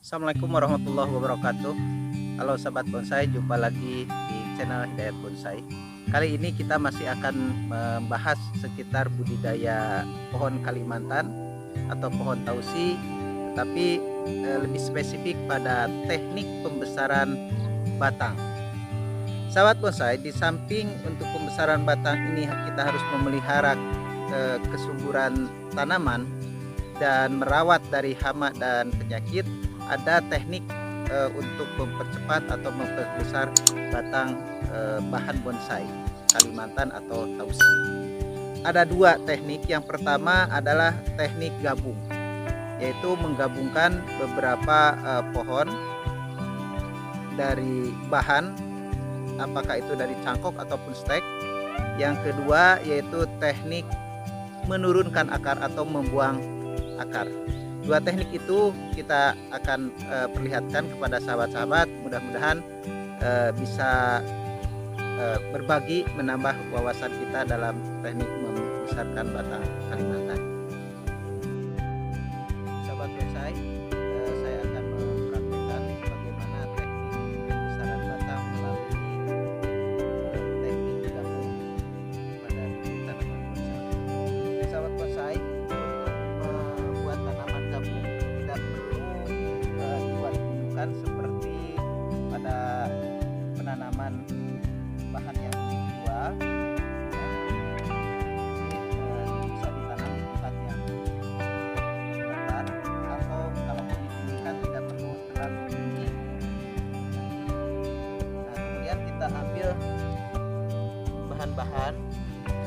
Assalamualaikum warahmatullahi wabarakatuh. Halo sahabat bonsai, jumpa lagi di channel Hidayat Bonsai. Kali ini kita masih akan membahas sekitar budidaya pohon Kalimantan atau pohon tausi, tetapi lebih spesifik pada teknik pembesaran batang. Sahabat bonsai, di samping untuk pembesaran batang ini kita harus memelihara kesuburan tanaman dan merawat dari hama dan penyakit. Ada teknik untuk mempercepat atau memperbesar batang bahan bonsai Kalimantan atau tausi. Ada dua teknik. Yang pertama adalah teknik gabung, yaitu menggabungkan beberapa pohon dari bahan, apakah itu dari cangkok ataupun stek. Yang kedua yaitu teknik menurunkan akar atau membuang akar. Dua teknik itu kita akan perlihatkan kepada sahabat-sahabat. Mudah-mudahan bisa berbagi, menambah wawasan kita dalam teknik membesarkan batang Kalimantan. Sahabat bonsai, saya akan mempraktikkan bagaimana teknik pembesaran batang melalui teknik gabung pada tanaman bonsai. Sahabat bonsai, membuat tanaman gabung tidak perlu dibuat gundukan seperti pada penanaman bahan yang individual. Bisa ditanam di tempat yang datar, atau kalau ditinggikan tidak perlu terlalu tinggi. Nah, kemudian kita ambil bahan-bahan,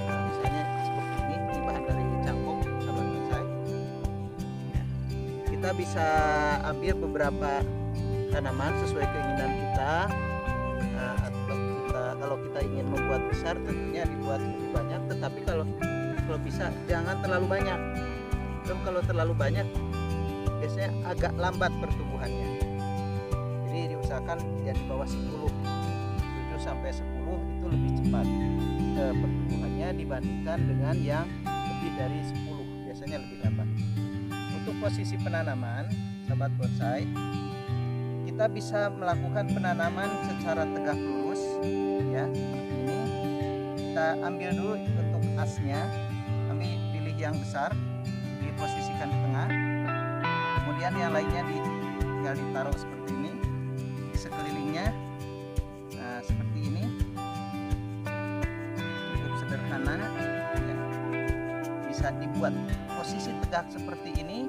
misalnya seperti ini bahan dari cangkok, sahabat bonsai. Kita bisa ambil beberapa tanaman sesuai keinginan kita. Kalau kita ingin membuat besar, tentunya dibuat lebih banyak, tetapi kalau bisa jangan terlalu banyak. Kalau terlalu banyak biasanya agak lambat pertumbuhannya. Jadi diusahakan ya di bawah 10, 7 sampai 10 itu lebih cepat pertumbuhannya dibandingkan dengan yang lebih dari 10, biasanya lebih lambat. Untuk posisi penanaman, sahabat bonsai, kita bisa melakukan penanaman secara tegak lurus, ya. Ini kita ambil dulu untuk asnya, kami pilih yang besar, diposisikan di tengah, kemudian yang lainnya tinggal ditaruh seperti ini di sekelilingnya. Nah, seperti ini, cukup sederhana, ya. Bisa dibuat posisi tegak seperti ini.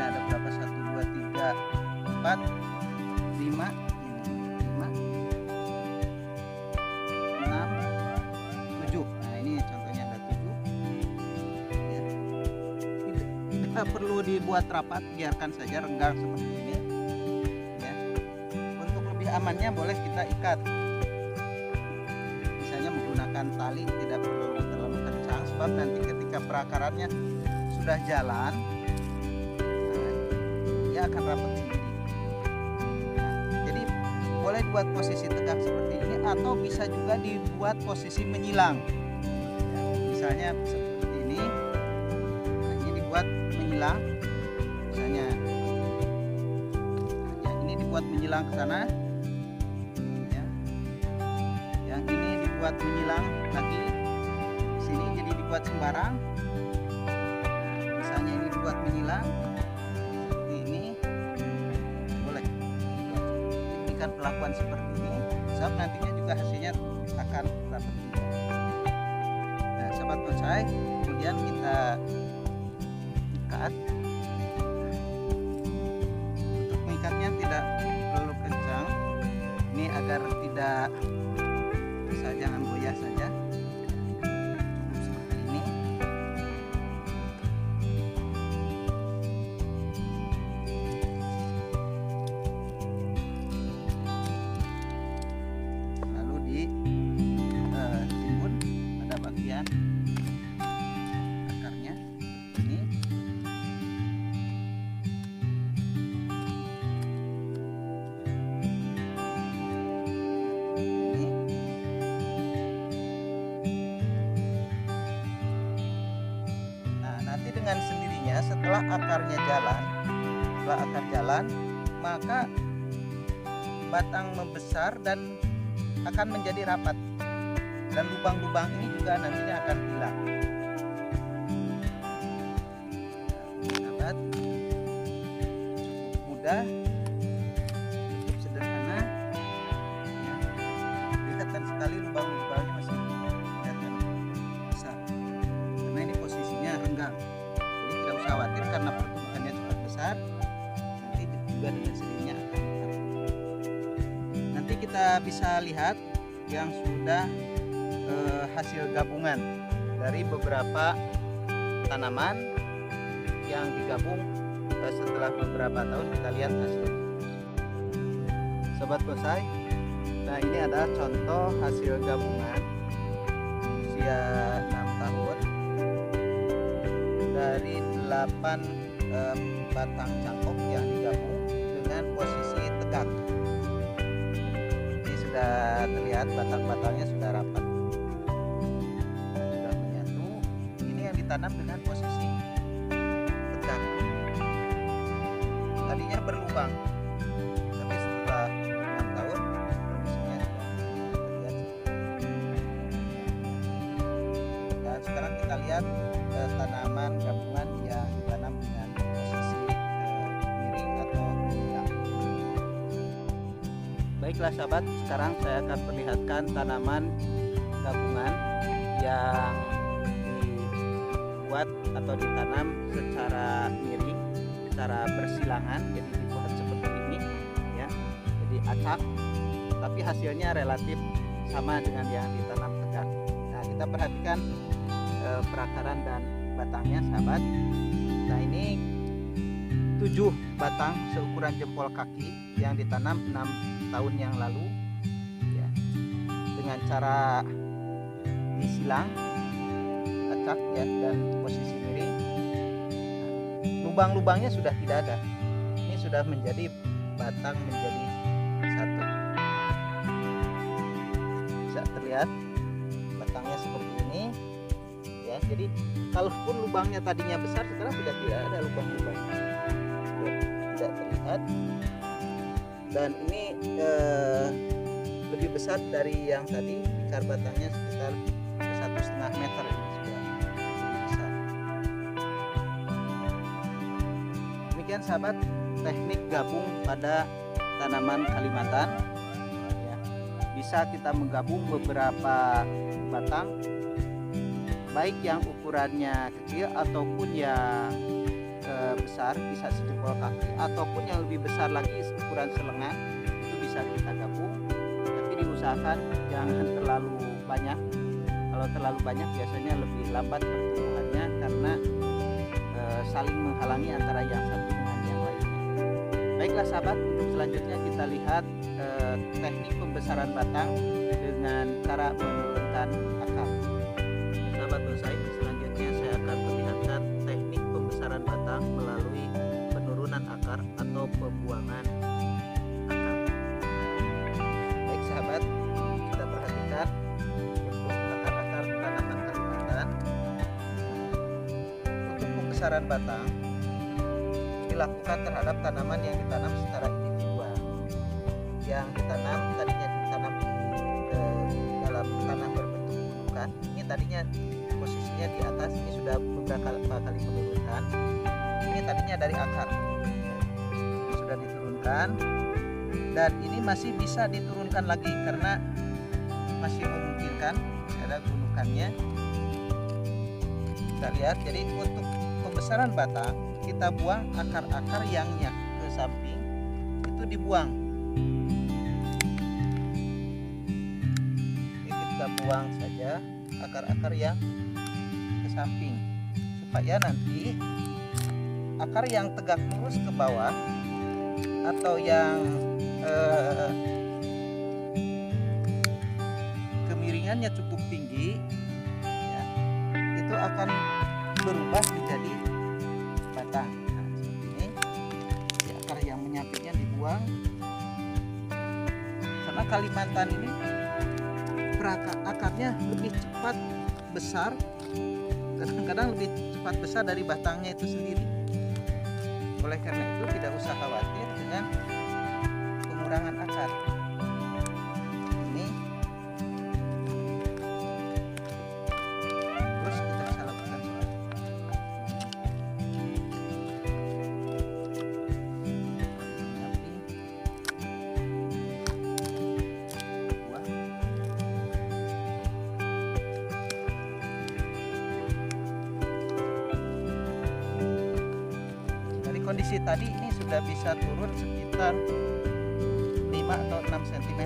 Ada berapa? 1, 2, 3, 4, 5, 6, 7. Nah, ini contohnya ada 7, ya. Tidak perlu dibuat rapat, biarkan saja renggang seperti ini, ya. Untuk lebih amannya boleh kita ikat, misalnya menggunakan tali, tidak perlu terlalu kencang, sebab nanti ketika perakarannya sudah jalan akan rapat sendiri. Nah, jadi boleh dibuat posisi tegak seperti ini, atau bisa juga dibuat posisi menyilang, ya, misalnya seperti ini. Nah, ini dibuat menyilang, misalnya ya, ini dibuat menyilang ke sana, ya. Yang ini dibuat menyilang lagi di sini, jadi dibuat sembarang. Nah, misalnya ini dibuat menyilang perlakuan seperti ini, sebab nantinya juga hasilnya akan dapat. Nah, sahabat bonsai, kemudian kita ikat. Untuk mengikatnya tidak terlalu kencang, ini agar tidak bisa, jangan goyah saja. Seperti ini. Timbun pada bagian akarnya ini. Ini dengan sendirinya setelah akarnya jalan, maka batang membesar dan akan menjadi rapat, dan lubang-lubang ini juga nantinya akan hilang. Sahabat, cukup mudah, cukup sederhana ya. Kelihatan sekali lubang-lubangnya masih kelihatan besar karena ini posisinya renggang, jadi tidak usah khawatir karena pertumbuhannya cepat besar, nanti juga dengan sendirinya akan hilang. Nanti kita bisa lihat yang sudah hasil gabungan dari beberapa tanaman yang digabung. Setelah beberapa tahun kita lihat hasil. Sobat bonsai, nah ini adalah contoh hasil gabungan usia 6 tahun dari 8 batang cangkok yang digabung dengan posisi tegak. Ini sudah terlihat batang-batangnya sudah rapat, sudah menyatu. Ini yang ditanam dengan posisi tegak. Tadinya berlubang, tapi setelah 6 tahun kondisinya sudah terlihat. Dan sekarang kita lihat tanaman gabungan yang ditanam dengan posisi miring atau menyilang. Baiklah sahabat, sekarang saya akan perlihatkan tanaman gabungan yang dibuat atau ditanam secara miring, secara bersilangan, jadi dibuat seperti ini ya, jadi acak, tapi hasilnya relatif sama dengan yang ditanam tegak. Nah, kita perhatikan perakaran dan batangnya sahabat. Nah, ini 7 batang seukuran jempol kaki yang ditanam 6 tahun yang lalu ya, dengan cara disilang acak ya, dan posisi miring. Lubang-lubangnya sudah tidak ada, ini sudah menjadi batang menjadi satu. Bisa terlihat batangnya seperti ini ya. Jadi kalaupun lubangnya tadinya besar, sekarang sudah tidak ada lubang-lubangnya, tidak terlihat. Dan ini lebih besar dari yang tadi, ikar batangnya sekitar 1,5 meter, ini sudah lebih besar. Demikian sahabat, teknik gabung pada tanaman Kalimantan ya. Bisa kita menggabung beberapa batang, baik yang ukurannya kecil ataupun yang besar, bisa sejempol kaki, ataupun yang lebih besar lagi ukuran selengan, itu bisa kita gabung. Tapi diusahakan jangan terlalu banyak. Kalau terlalu banyak biasanya lebih lambat pertumbuhannya karena saling menghalangi antara yang satu dengan yang lainnya. Baiklah sahabat, untuk selanjutnya kita lihat teknik pembesaran batang dengan cara menurunkan akar. Sahabat bonsai, selanjutnya saya akan perlihatkan teknik pembesaran batang melalui penurunan akar atau pembuangan akar. Baik sahabat, kita perhatikan untuk akar-akar tanaman Kalimantan. Untuk pembesaran batang dilakukan terhadap tanaman yang ditanam secara individual. Yang ditanam tadinya ditanam dalam tanah berbentuk gundukan, ini tadinya posisinya di atas, ini sudah beberapa kali menurunkan. Ini tadinya dari akar, ini sudah diturunkan, dan ini masih bisa diturunkan lagi karena masih memungkinkan ada gundukannya. Kita lihat, jadi untuk pembesaran batang kita buang akar-akar yang ke samping, itu dibuang. Jadi kita buang saja akar-akar yang ke samping supaya nanti akar yang tegak lurus ke bawah atau yang kemiringannya cukup tinggi ya, itu akan berubah menjadi batang. Nah, seperti ini. Jadi akar yang menyampingnya dibuang karena Kalimantan ini akarnya lebih cepat besar kadang-kadang lebih cepat besar dari batangnya itu sendiri. Oleh karena itu tidak usah khawatir dengan pengurangan akar. Ini terus kita bisa lakukan kondisi tadi ini sudah bisa turun sekitar 5 atau 6 cm.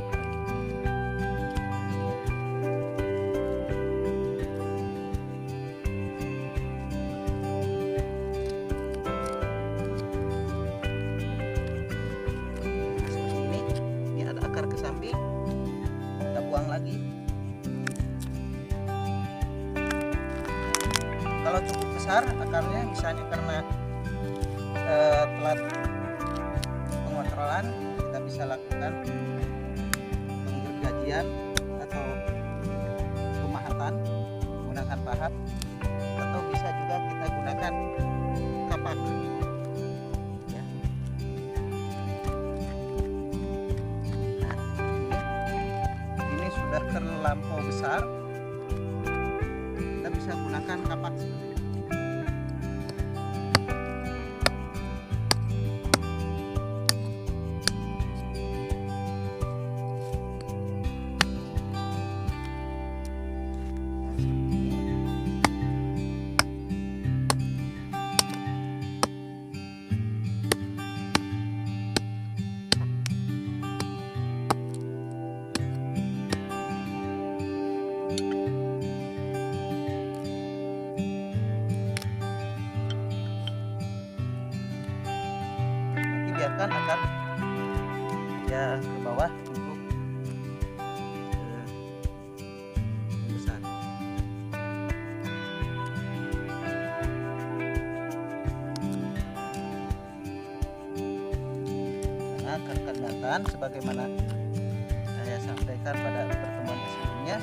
Seperti ini ada akar ke samping, kita buang lagi. Kalau cukup besar akarnya, misalnya karena telat pengontrolan, kita bisa lakukan penggergajian atau pemahatan menggunakan pahat, atau bisa juga kita gunakan kapak ya. Nah, ini sudah terlampau besar, kita bisa gunakan kapak seperti ini. Biarkan akar ya ke bawah untuk membesar. Karena akar kandatan sebagaimana saya sampaikan pada pertemuan sebelumnya,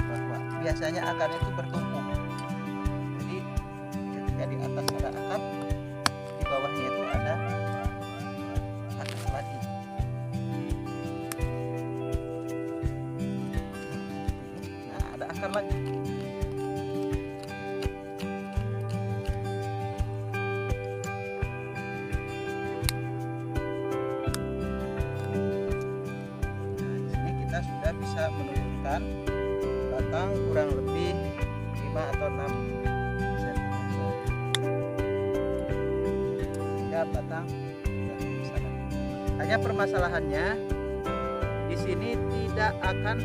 bahwa biasanya akar itu bertumpuk. Jadi ketika di atas ada akar, di bawahnya itu ada lagi. Nah, ada akar lagi. Nah, di sini kita sudah bisa menurunkan batang kurang lebih 5 atau 6 cm. Hingga batang hanya permasalahannya di sini tidak akan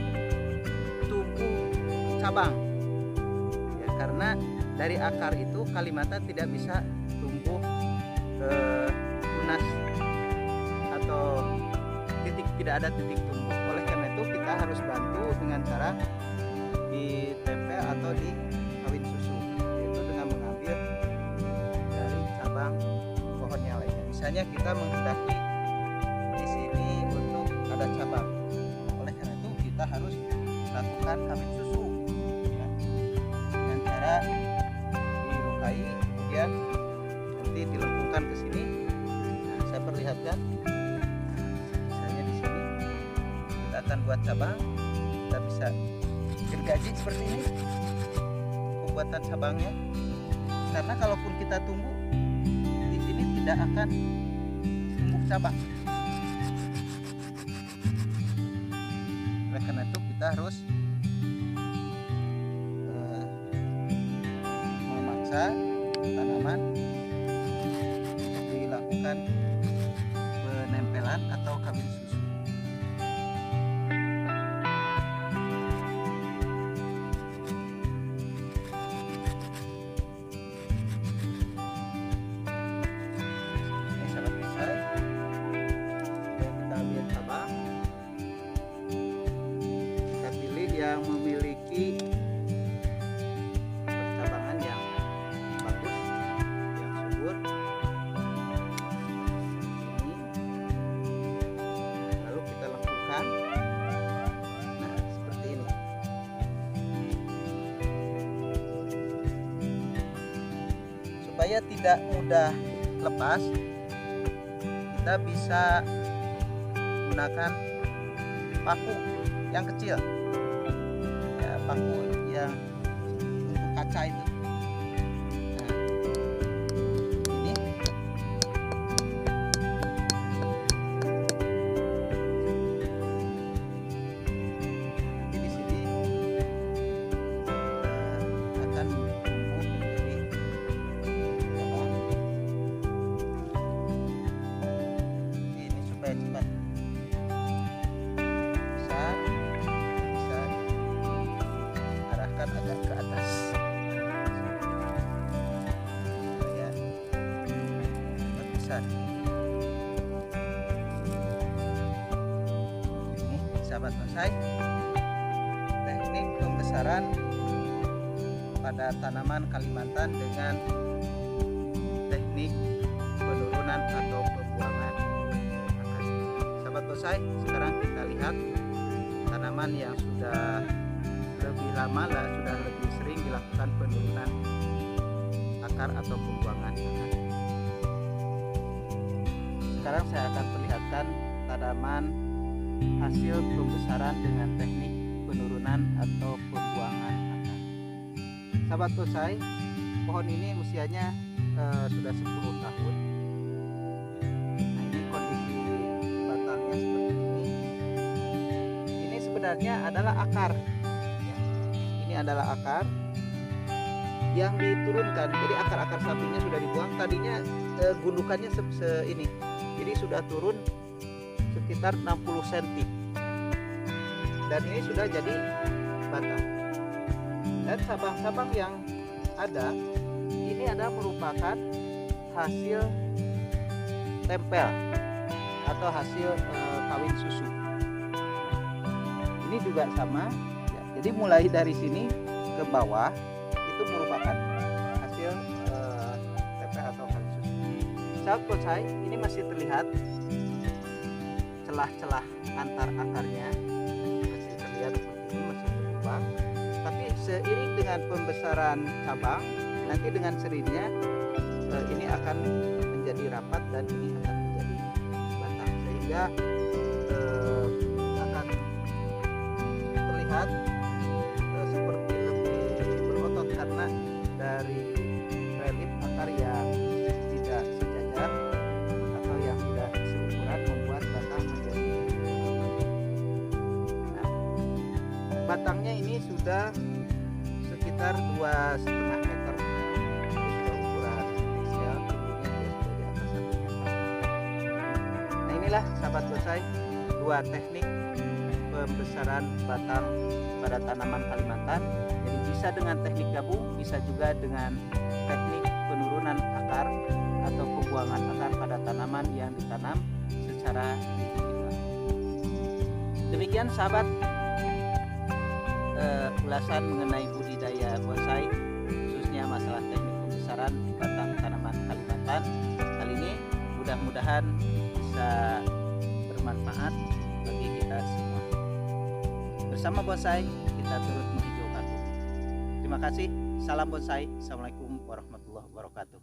tumbuh cabang ya, karena dari akar itu Kalimata tidak bisa tumbuh tunas atau tidak ada titik tumbuh. Oleh karena itu kita harus bantu dengan cara ditempel atau dikawin susu, yaitu dengan mengambil dari cabang pohonnya lainnya. Misalnya kita menghendaki ada cabang, oleh karena itu kita harus lakukan kawin susu ya, dengan cara dilukai, kemudian nanti dilengkungkan ke sini. Nah, saya perlihatkan, misalnya di sini kita akan buat cabang, kita bisa gergaji seperti ini pembuatan cabangnya, karena kalaupun kita tumbuh di sini tidak akan tumbuh cabang. Karena itu kita harus memaksa tanaman untuk dilakukan penempelan atau kawin susu. Ini sudah selesai. Kita ambil cabang. Yang memiliki percabangan yang bagus, yang subur. supaya tidak mudah lepas, kita bisa gunakan paku yang kecil, ya, paku yang untuk kaca itu. Nah, ini nanti di sini akan tumbuh menjadi cabang. Ini supaya cepat besar, bisa arahkan agak ke atas supaya cepat besar. Ini sahabat bonsai, teknik pembesaran pada tanaman Kalimantan dengan teknik penurunan atau pembuangan akar. Sahabat bonsai, sekarang kita lihat tanaman yang sudah lebih lama lah, sudah lebih sering dilakukan penurunan akar atau pembuangan akar. Sekarang saya akan perlihatkan tanaman hasil pembesaran dengan teknik penurunan atau pembuangan akar. Sahabat bonsai, pohon ini usianya sudah 10 tahun. Nah, ini kondisi batangnya seperti ini. Ini sebenarnya adalah akar. Ya, ini adalah akar yang diturunkan. Jadi akar-akar sampingnya sudah dibuang. Tadinya gundukannya ini. Jadi sudah turun sekitar 60 cm. Dan ini sudah jadi batang. Dan cabang-cabang yang ada ini adalah merupakan hasil tempel atau hasil kawin susu. Ini juga sama ya, jadi mulai dari sini ke bawah itu merupakan hasil tempel atau kawin susu. Sahabat bonsai, ini masih terlihat celah-celah antar akarnya, masih terlihat seperti ini, masih berkembang. Tapi seiring dengan pembesaran cabang, nanti dengan serinnya ini akan menjadi rapat dan ini akan menjadi batang, sehingga akan terlihat seperti lebih berotot karena dari relief akar yang tidak sejajar atau yang tidak seukuran membuat batang menjadi rapat. Nah, batangnya ini sudah sekitar 2,5 meter. Nah, inilah sahabat bonsai, dua teknik pembesaran batang pada tanaman Kalimantan. Jadi bisa dengan teknik gabung, bisa juga dengan teknik penurunan akar atau pembuangan akar pada tanaman yang ditanam secara individual. Demikian sahabat ulasan mengenai budidaya bonsai, khususnya masalah teknik pembesaran batang tanaman Kalimantan kali ini. Mudah-mudahan bisa bermanfaat bagi kita semua. Bersama bonsai kita turut menghijaukan bumi. Terima kasih. Salam bonsai. Assalamualaikum warahmatullahi wabarakatuh.